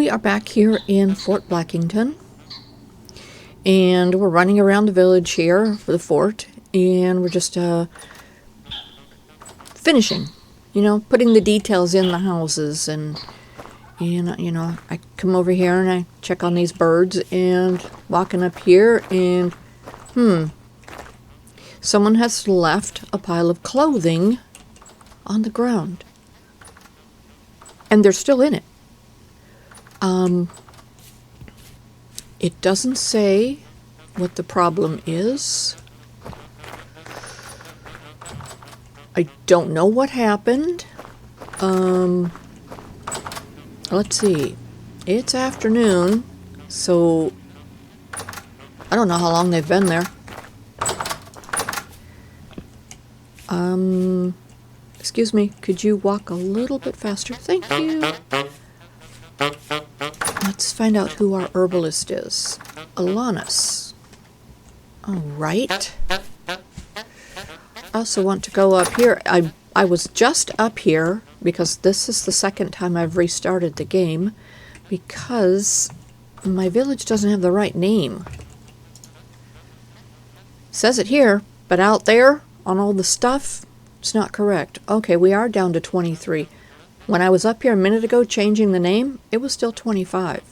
We are back here in Fort Blackington, and we're running around the village here for the fort, and we're just finishing, putting the details in the houses, and I come over here and I check on these birds, and walking up here, and someone has left a pile of clothing on the ground, and they're still in it. It doesn't say what the problem is. I don't know what happened. Let's see. It's afternoon, so I don't know how long they've been there. Excuse me, could you walk a little bit faster? Thank you. Let's find out who our herbalist is. Alanis. All right. I also want to go up here. I was just up here because this is the second time I've restarted the game because my village doesn't have the right name. Says it here, but out there on all the stuff, it's not correct. Okay, we are down to 23. When I was up here a minute ago changing the name, it was still 25.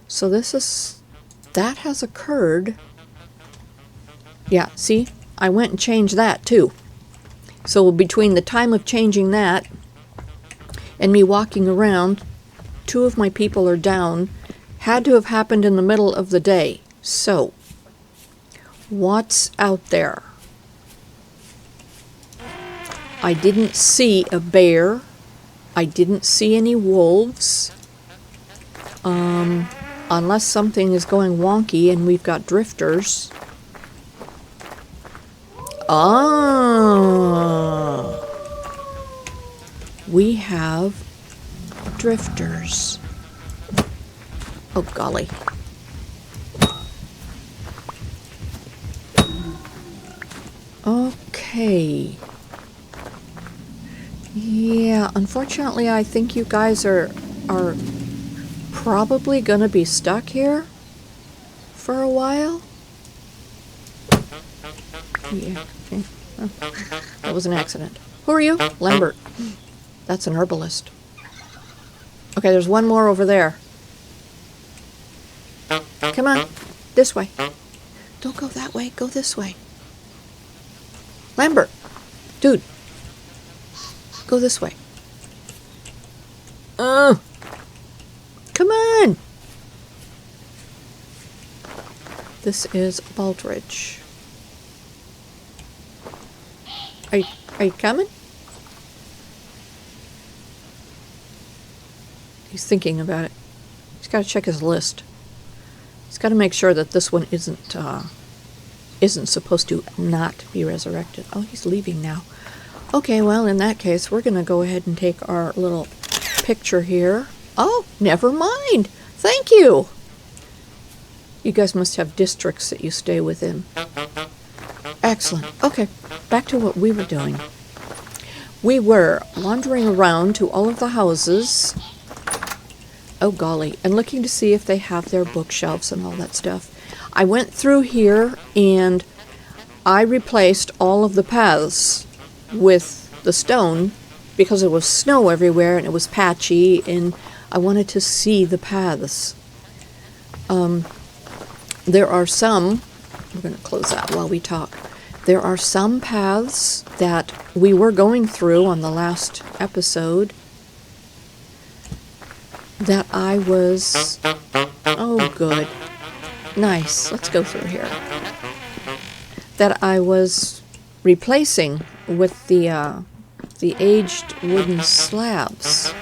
So that has occurred. Yeah, see? I went and changed that too. So between the time of changing that and me walking around, 2 of my people are down. Had to have happened in the middle of the day. So, what's out there? I didn't see a bear. I didn't see any wolves. Unless something is going wonky and we've got drifters. We have drifters. Oh, golly. Okay. Yeah, unfortunately, I think you guys are probably gonna be stuck here for a while. Yeah, okay. Oh, that was an accident. Who are you? Lambert. That's an herbalist. Okay, there's one more over there. Come on, this way. Don't go that way, go this way. Lambert, dude, go this way. Come on. This is Baldridge. Are you coming? He's thinking about it. He's got to check his list. He's got to make sure that this one isn't supposed to not be resurrected. Oh, he's leaving now. Okay, well, in that case, we're going to go ahead and take our little picture here. Oh, never mind. Thank you. You guys must have districts that you stay within. Excellent. Okay, back to what we were doing. We were wandering around to all of the houses. Oh, golly. And looking to see if they have their bookshelves and all that stuff. I went through here and I replaced all of the paths with the stone because it was snow everywhere and it was patchy and I wanted to see the paths. There are some, we're going to close that while we talk. There are some paths that we were going through on the last episode that I was, oh good, nice, let's go through here, that I was replacing with the aged wooden slabs.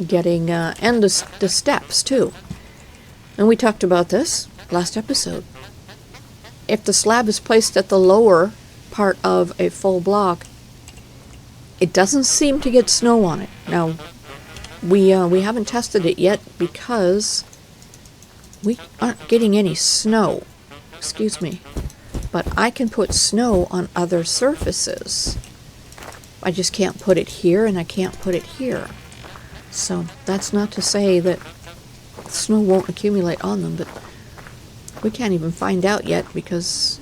Getting, and the steps too. And we talked about this last episode. If the slab is placed at the lower part of a full block, it doesn't seem to get snow on it. Now, we haven't tested it yet because we aren't getting any snow. Excuse me. But I can put snow on other surfaces. I just can't put it here and I can't put it here. So that's not to say that snow won't accumulate on them, but we can't even find out yet because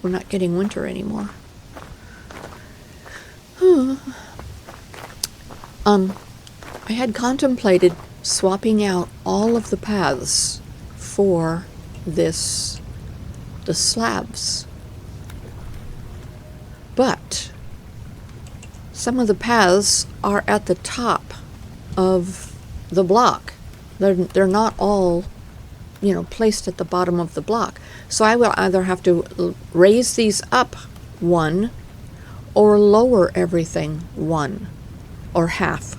we're not getting winter anymore. I had contemplated swapping out all of the paths for the slabs. But some of the paths are at the top of the block. They're not all, placed at the bottom of the block. So I will either have to raise these up one or lower everything one or half.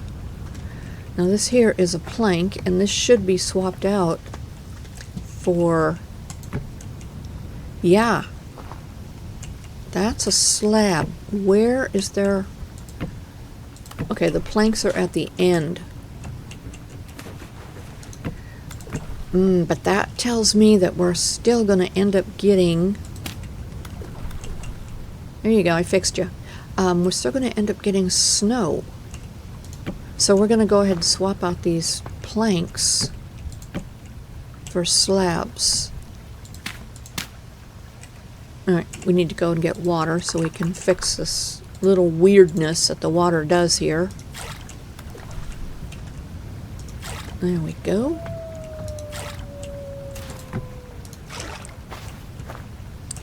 Now this here is a plank, and this should be swapped out for, yeah, that's a slab. Where is there? Okay, the planks are at the end. But that tells me that we're still going to end up getting... There you go, I fixed you. We're still going to end up getting snow. So we're going to go ahead and swap out these planks for slabs. Alright, we need to go and get water so we can fix this little weirdness that the water does here. There we go.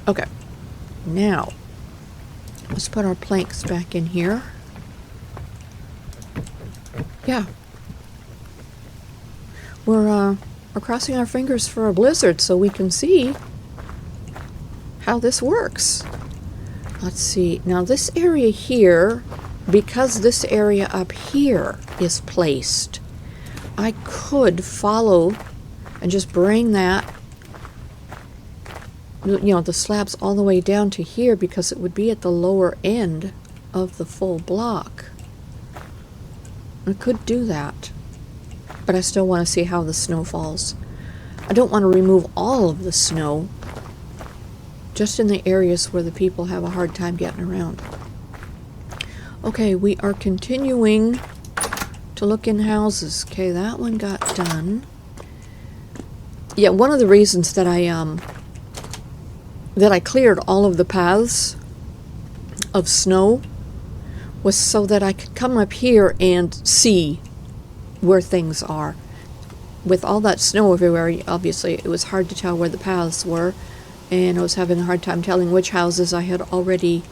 Okay, now let's put our planks back in here. Yeah, we're crossing our fingers for a blizzard so we can see how this works. Let's see, now this area here, because this area up here is placed, I could follow and just bring that, the slabs all the way down to here because it would be at the lower end of the full block. I could do that, but I still want to see how the snow falls. I don't want to remove all of the snow, just in the areas where the people have a hard time getting around. Okay, we are continuing to look in houses. Okay, that one got done. Yeah, one of the reasons that I cleared all of the paths of snow was so that I could come up here and see where things are. With all that snow everywhere, obviously it was hard to tell where the paths were, and I was having a hard time telling which houses I had already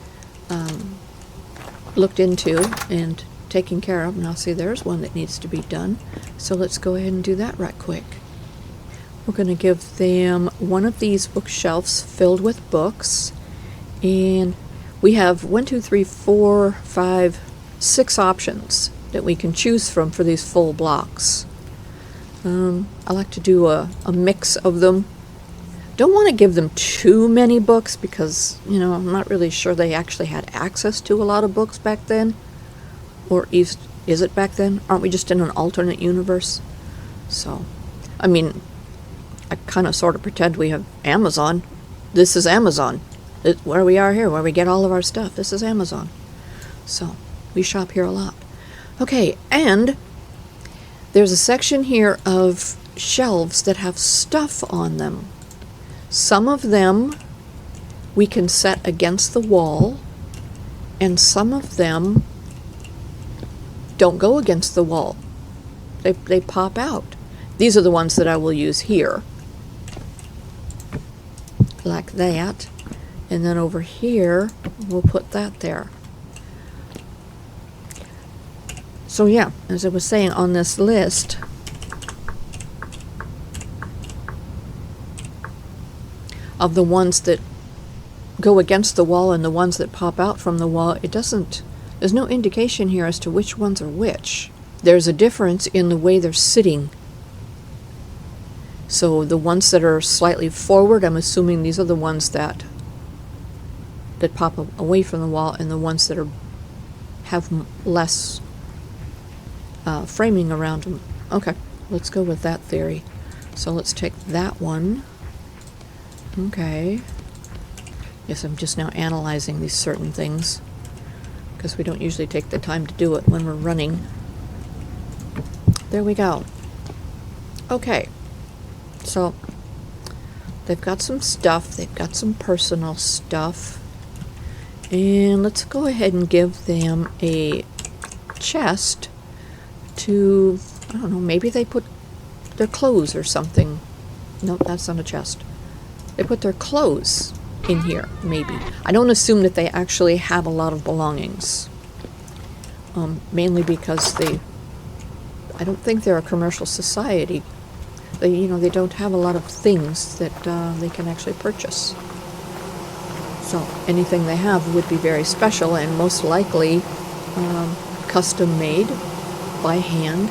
looked into and taken care of. Now see, there's one that needs to be done, so let's go ahead and do that right quick. We're going to give them one of these bookshelves filled with books, and we have 6 options that we can choose from for these full blocks. I like to do a mix of them. Don't want to give them too many books because, I'm not really sure they actually had access to a lot of books back then. Or is it back then? Aren't we just in an alternate universe? So, I kind of sort of pretend we have Amazon. This is Amazon. Where we are here, where we get all of our stuff. This is Amazon. So, we shop here a lot. Okay, and there's a section here of shelves that have stuff on them. Some of them we can set against the wall, and some of them don't go against the wall. They pop out. These are the ones that I will use here. Like that. And then over here, we'll put that there. So yeah, as I was saying, on this list, of the ones that go against the wall and the ones that pop out from the wall, there's no indication here as to which ones are which. There's a difference in the way they're sitting. So the ones that are slightly forward, I'm assuming these are the ones that pop away from the wall, and the ones that have less framing around them. Okay, let's go with that theory. So let's take that one. Okay. Yes, I'm just now analyzing these certain things because we don't usually take the time to do it when we're running. there we go. Okay, so they've got some stuff, they've got some personal stuff, and let's go ahead and give them a chest to, I don't know, maybe they put their clothes or something. Nope, that's not a chest. They put their clothes in here, maybe. I don't assume that they actually have a lot of belongings. Mainly because I don't think they're a commercial society. They don't have a lot of things that they can actually purchase. So anything they have would be very special and most likely custom made by hand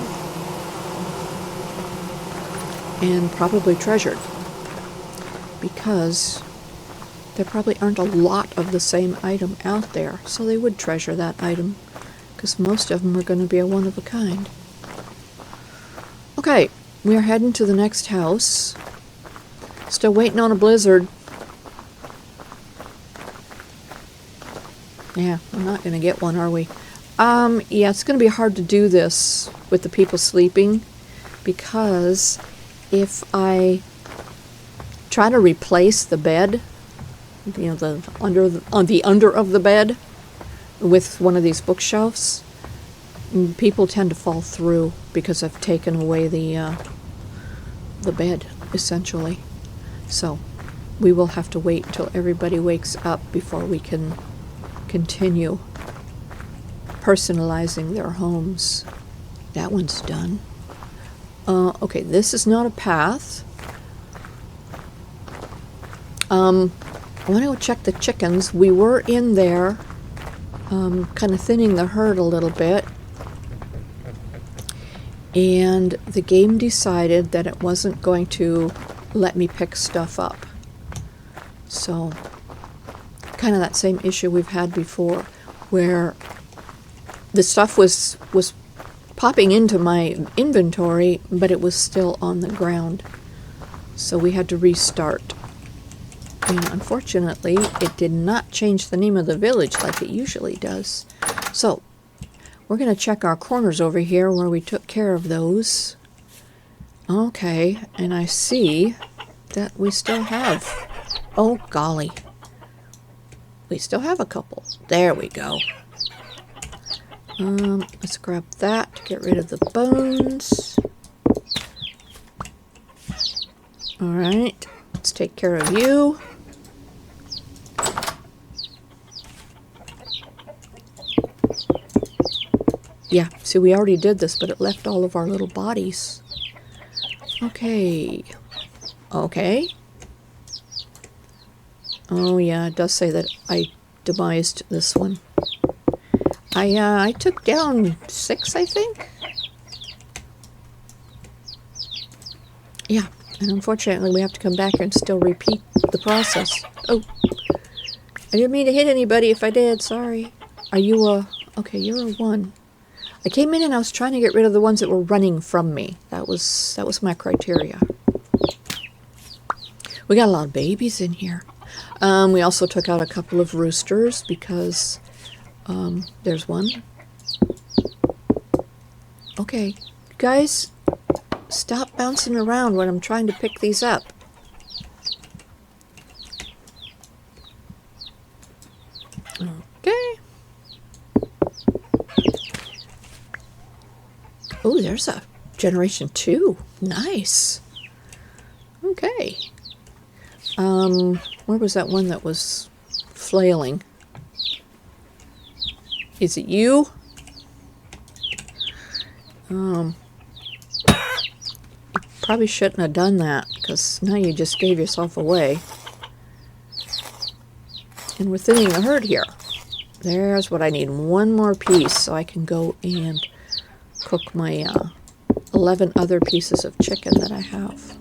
and probably treasured, because there probably aren't a lot of the same item out there, so they would treasure that item, because most of them are going to be a one of a kind. Okay, we are heading to the next house. Still waiting on a blizzard. Yeah, we're not going to get one, are we? Yeah, it's going to be hard to do this with the people sleeping, because if I try to replace the bed, the under of the bed with one of these bookshelves, people tend to fall through because I've taken away the bed, essentially. So we will have to wait until everybody wakes up before we can continue personalizing their homes. That one's done. Okay, this is not a path. I want to go check the chickens. We were in there kind of thinning the herd a little bit, and the game decided that it wasn't going to let me pick stuff up. So kind of that same issue we've had before, where the stuff was popping into my inventory, but it was still on the ground. So we had to restart. And unfortunately, it did not change the name of the village like it usually does. So we're going to check our corners over here where we took care of those. Okay, and I see that we still have, oh golly, we still have a couple. There we go. Let's grab that to get rid of the bones. Alright, let's take care of you. Yeah, see, we already did this, but it left all of our little bodies. Okay. Okay. Oh yeah, it does say that I demised this one. I took down 6, I think? Yeah, and unfortunately we have to come back and still repeat the process. Oh, I didn't mean to hit anybody. If I did, sorry. Are you a... Okay, you're a 1. I came in and I was trying to get rid of the ones that were running from me. That was my criteria. We got a lot of babies in here. We also took out a couple of roosters because there's one. Okay, guys, stop bouncing around when I'm trying to pick these up. Okay. Oh, there's a generation 2. Nice. Okay. Where was that one that was flailing? Is it you? You probably shouldn't have done that, because now you just gave yourself away. And we're thinning the herd here. There's what I need. One more piece so I can go and cook my 11 other pieces of chicken that I have.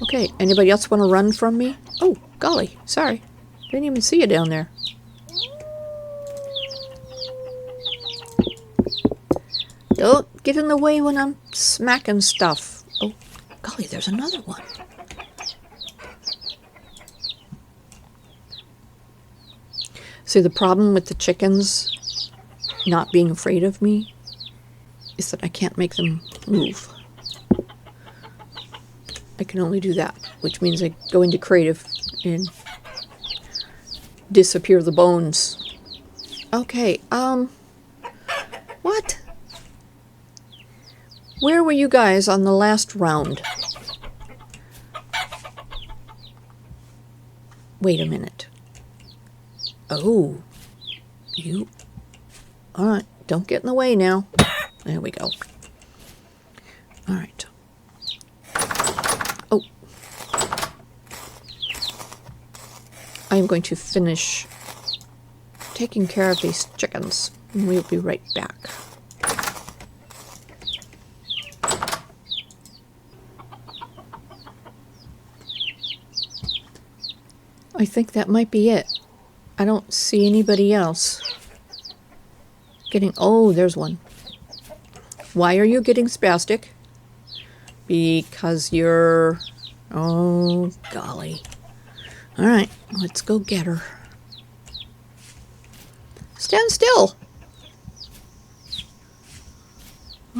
Okay, anybody else want to run from me? Oh, golly, sorry. Didn't even see you down there. Don't get in the way when I'm smacking stuff. Oh, golly, there's another one. See, the problem with the chickens not being afraid of me is that I can't make them move. I can only do that, which means I go into creative and disappear the bones. Okay, what? Where were you guys on the last round? Wait a minute. Oh, you... Alright, don't get in the way now. There we go. Alright. Oh. I am going to finish taking care of these chickens, and we'll be right back. I think that might be it. I don't see anybody else getting... Oh, there's one. Why are you getting spastic? Because you're... Oh, golly. Alright, let's go get her. Stand still!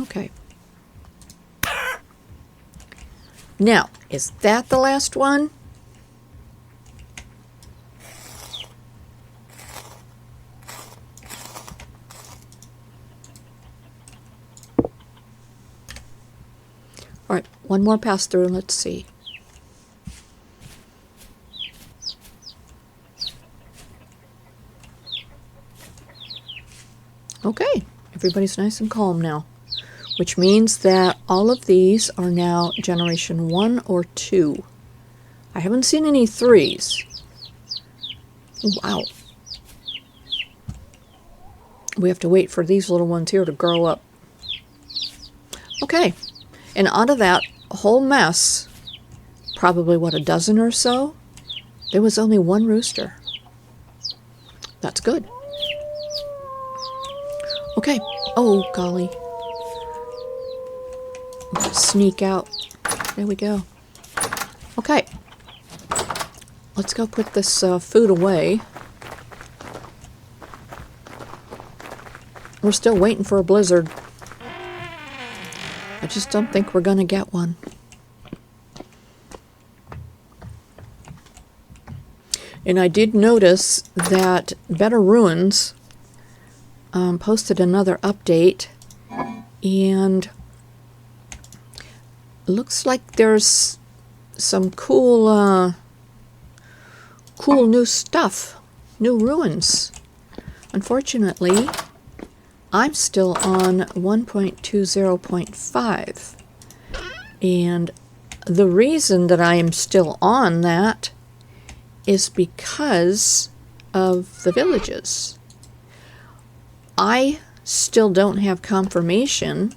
Okay. Now, is that the last one? Alright, one more pass through and let's see. Okay, everybody's nice and calm now, which means that all of these are now generation 1 or 2. I haven't seen any 3s. Wow. We have to wait for these little ones here to grow up. Okay, and out of that whole mess, probably what, a dozen or so, there was only one rooster. That's good. Okay. Oh, golly. I'm gonna sneak out. There we go. Okay. Let's go put this food away. We're still waiting for a blizzard. I just don't think we're gonna get one. And I did notice that Better Ruins posted another update, and looks like there's some cool new stuff, new ruins. Unfortunately, I'm still on 1.20.5, and the reason that I am still on that is because of the villages. I still don't have confirmation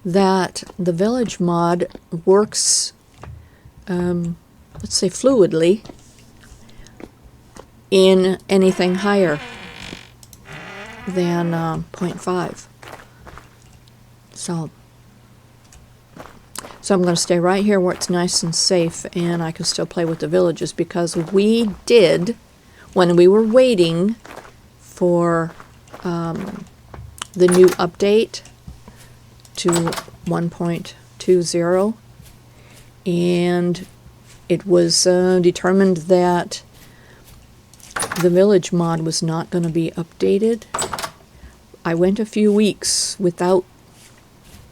that the village mod works, let's say fluidly, in anything higher than 0.5. So I'm going to stay right here where it's nice and safe and I can still play with the villages, because we did, when we were waiting for the new update to 1.20, and it was determined that the village mod was not going to be updated. I went a few weeks without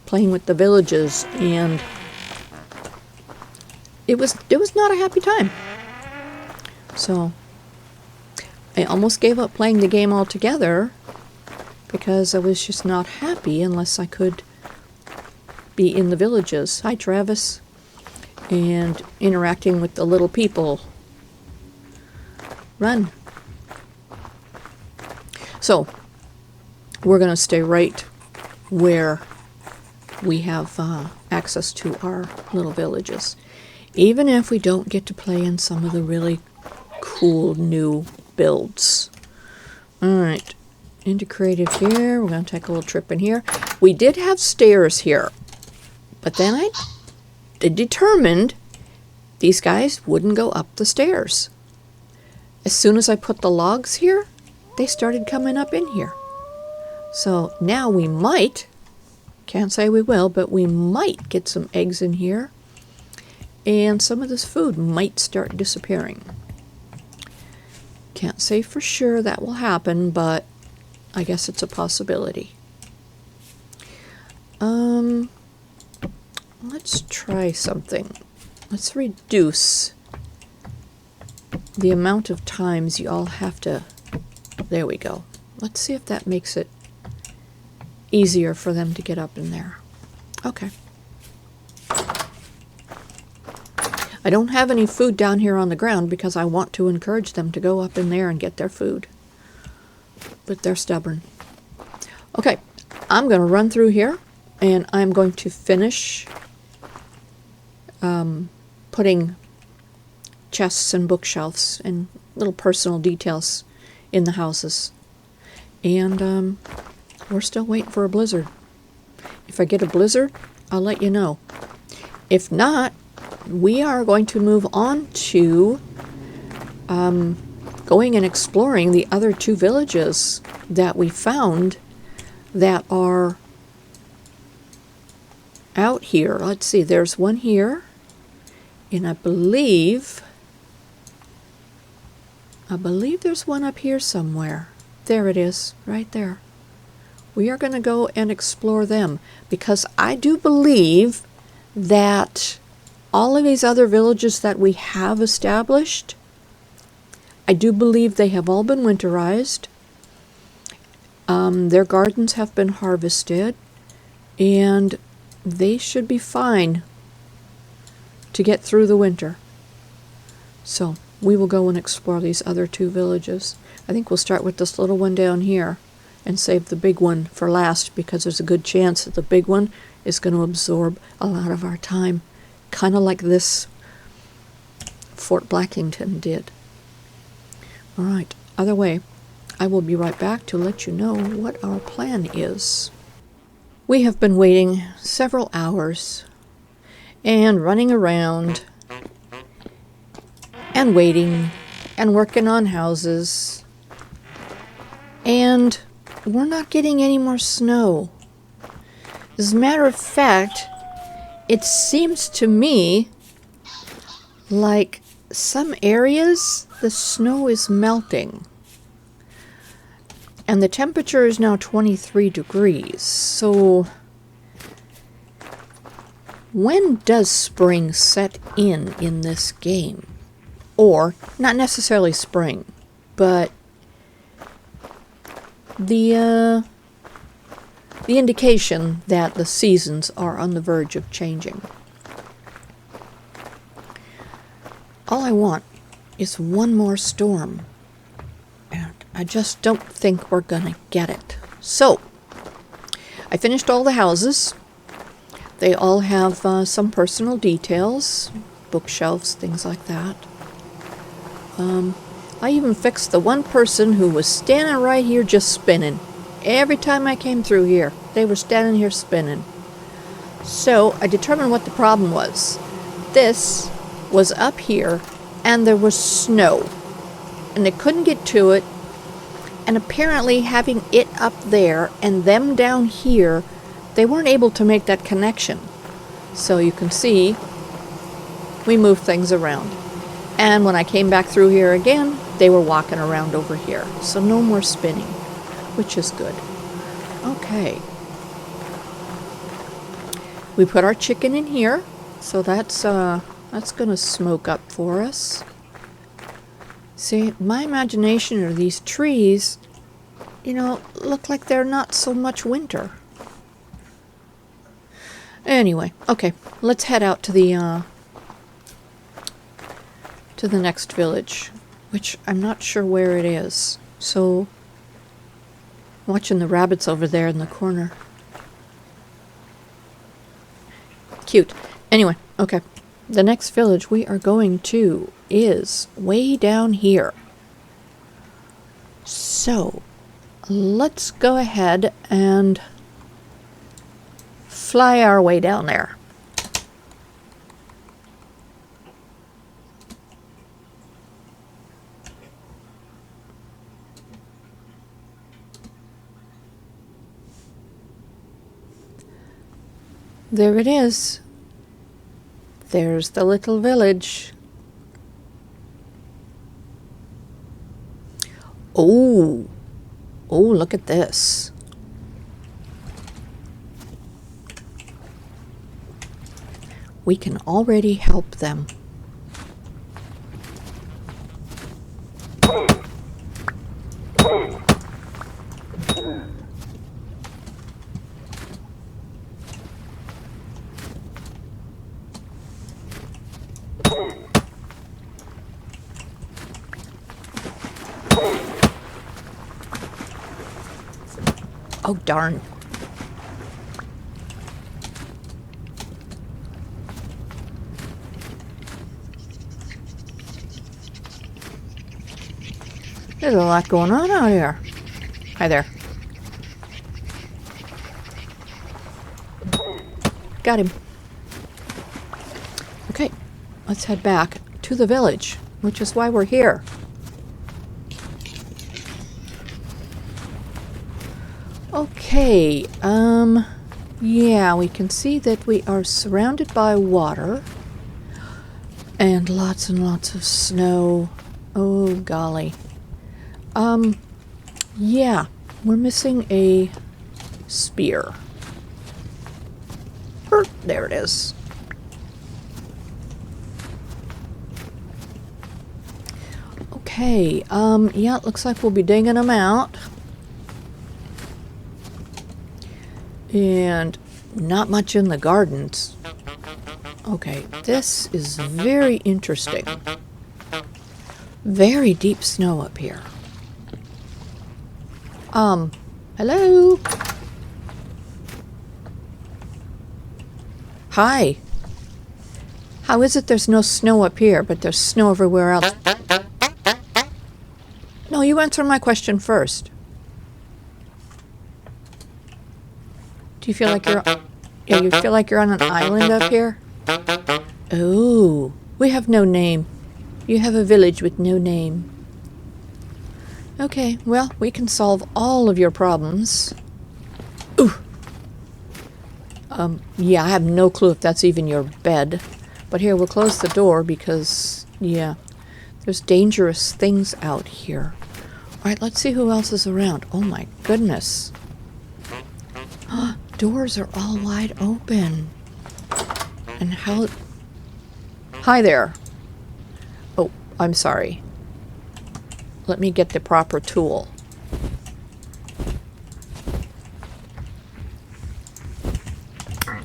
playing with the villages, and it was not a happy time. So I almost gave up playing the game altogether, because I was just not happy unless I could be in the villages. Hi, Travis. And interacting with the little people. Run. So we're going to stay right where we have access to our little villages, even if we don't get to play in some of the really cool new builds. Alright, into creative here. We're going to take a little trip in here. We did have stairs here, but then I determined these guys wouldn't go up the stairs. As soon as I put the logs here, they started coming up in here. So now we might Can't say we will, but we might get some eggs in here. And some of this food might start disappearing. Can't say for sure that will happen, but I guess it's a possibility. Let's try something. Let's reduce the amount of times you all have to... There we go. Let's see if that makes it easier for them to get up in there. Okay. I don't have any food down here on the ground because I want to encourage them to go up in there and get their food. But they're stubborn. Okay, I'm going to run through here and I'm going to finish putting chests and bookshelves and little personal details in the houses. And we're still waiting for a blizzard. If I get a blizzard, I'll let you know. If not, we are going to move on to going and exploring the other two villages that we found that are out here. Let's see, there's one here, and I believe there's one up here somewhere. There it is, right there. We are going to go and explore them because I do believe that all of these other villages that we have established, I do believe they have all been winterized. Their gardens have been harvested, and they should be fine to get through the winter. So we will go and explore these other two villages. I think we'll start with this little one down here and save the big one for last because there's a good chance that the big one is going to absorb a lot of our time. Kind of like this Fort Blackington did. Alright, other way, I will be right back to let you know what our plan is. We have been waiting several hours and running around and waiting and working on houses, and we're not getting any more snow. As a matter of fact, it seems to me like some areas the snow is melting. And the temperature is now 23 degrees. So when does spring set in this game? Or, not necessarily spring, but the indication that the seasons are on the verge of changing. All I want is one more storm, and I just don't think we're gonna get it. So, I finished all the houses. They all have some personal details, bookshelves, things like that. I even fixed the one person who was standing right here just spinning. Every time I came through here, they were standing here spinning. So I determined what the problem was. This was up here, and there was snow, and they couldn't get to it, and apparently having it up there and them down here, they weren't able to make that connection. So you can see, we moved things around. And when I came back through here again, they were walking around over here. So no more spinning, which is good. Okay. We put our chicken in here, so that's gonna smoke up for us. See, my imagination are these trees, you know, look like they're not so much winter. Anyway, okay, let's head out to the next village, which I'm not sure where it is. So, watching the rabbits over there in the corner. Cute. Anyway, okay. The next village we are going to is way down here. So, let's go ahead and fly our way down there. There it is. There's the little village. Oh, oh, look at this. We can already help them. Oh, darn. There's a lot going on out here. Hi there. Got him. Okay, let's head back to the village, which is why we're here. Okay, yeah, we can see that we are surrounded by water and lots of snow. Oh, golly. Yeah, we're missing a spear. There it is. Okay, yeah, it looks like we'll be digging them out. And not much in the gardens. Okay, this is very interesting. Very deep snow up here. Hello? Hi. How is it there's no snow up here, but there's snow everywhere else? No, you answer my question first. Do you feel like you feel like you're on an island up here? Oh, we have no name. You have a village with no name. Okay, well, we can solve all of your problems. Ooh. Yeah, I have no clue if that's even your bed. But here, we'll close the door because, yeah, there's dangerous things out here. Alright, let's see who else is around. Oh my goodness. Doors are all wide open. And how... Hi there. Oh, I'm sorry. Let me get the proper tool.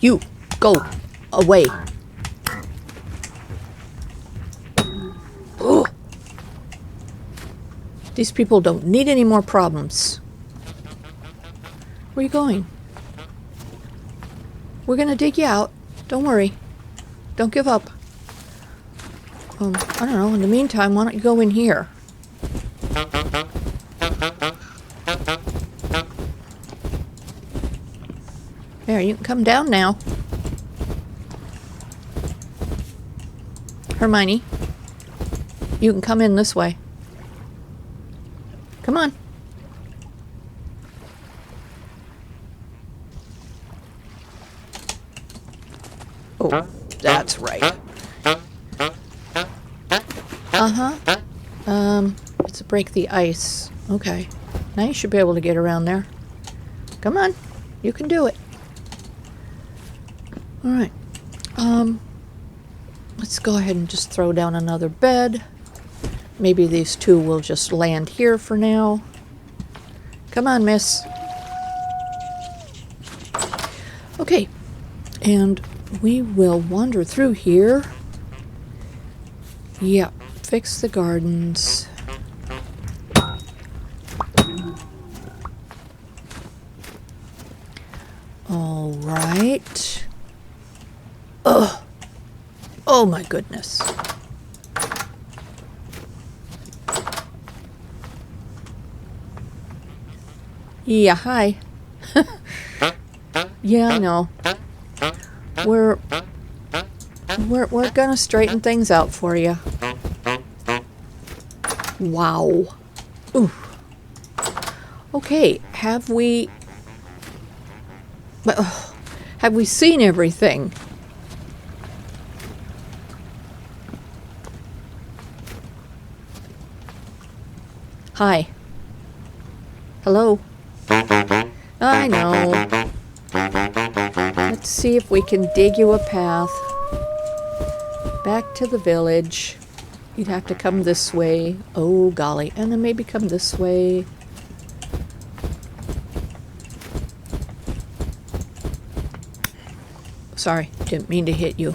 You, go away. Oh. These people don't need any more problems. Where are you going? We're gonna dig you out. Don't worry. Don't give up. I don't know. In the meantime, why don't you go in here? There, you can come down now. Hermione, you can come in this way. Come on. Oh, that's right. It's a break the ice. Okay. Now you should be able to get around there. Come on. You can do it. Alright. Let's go ahead and just throw down another bed. Maybe these two will just land here for now. Come on, miss. Okay. And we will wander through here. Yep. Fix the gardens. All right. Ugh. Oh my goodness. Yeah, hi. Yeah, I know. We're gonna straighten things out for you. Wow. Ooh. Okay, have Have we seen everything? Hi. Hello? I know. Let's see if we can dig you a path back to the village. You'd have to come this way. Oh, golly. And then maybe come this way. Sorry, didn't mean to hit you.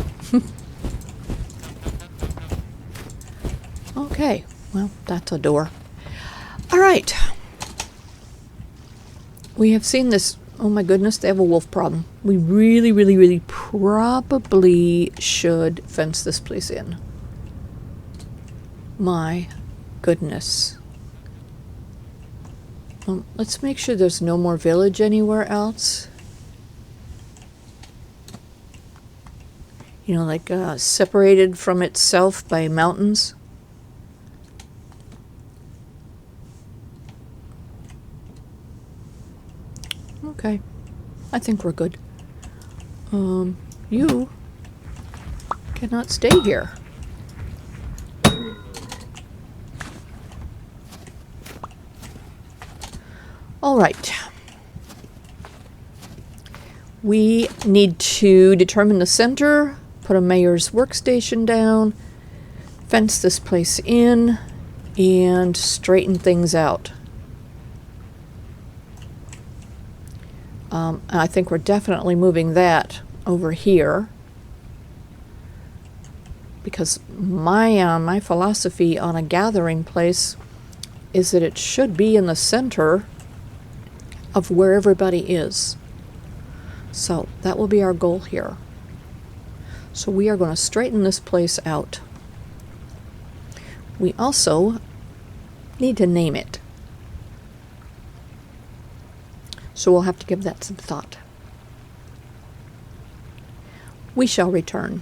Okay, well, that's a door. All right. We have seen this. Oh my goodness, they have a wolf problem. We really, really, really probably should fence this place in. My goodness. Let's make sure there's no more village anywhere else. You know, like separated from itself by mountains. Okay, I think we're good. You cannot stay here. All right. We need to determine the center, put a mayor's workstation down, fence this place in, and straighten things out. I think we're definitely moving that over here because my philosophy on a gathering place is that it should be in the center of where everybody is. So that will be our goal here. So we are going to straighten this place out. We also need to name it. So we'll have to give that some thought. We shall return.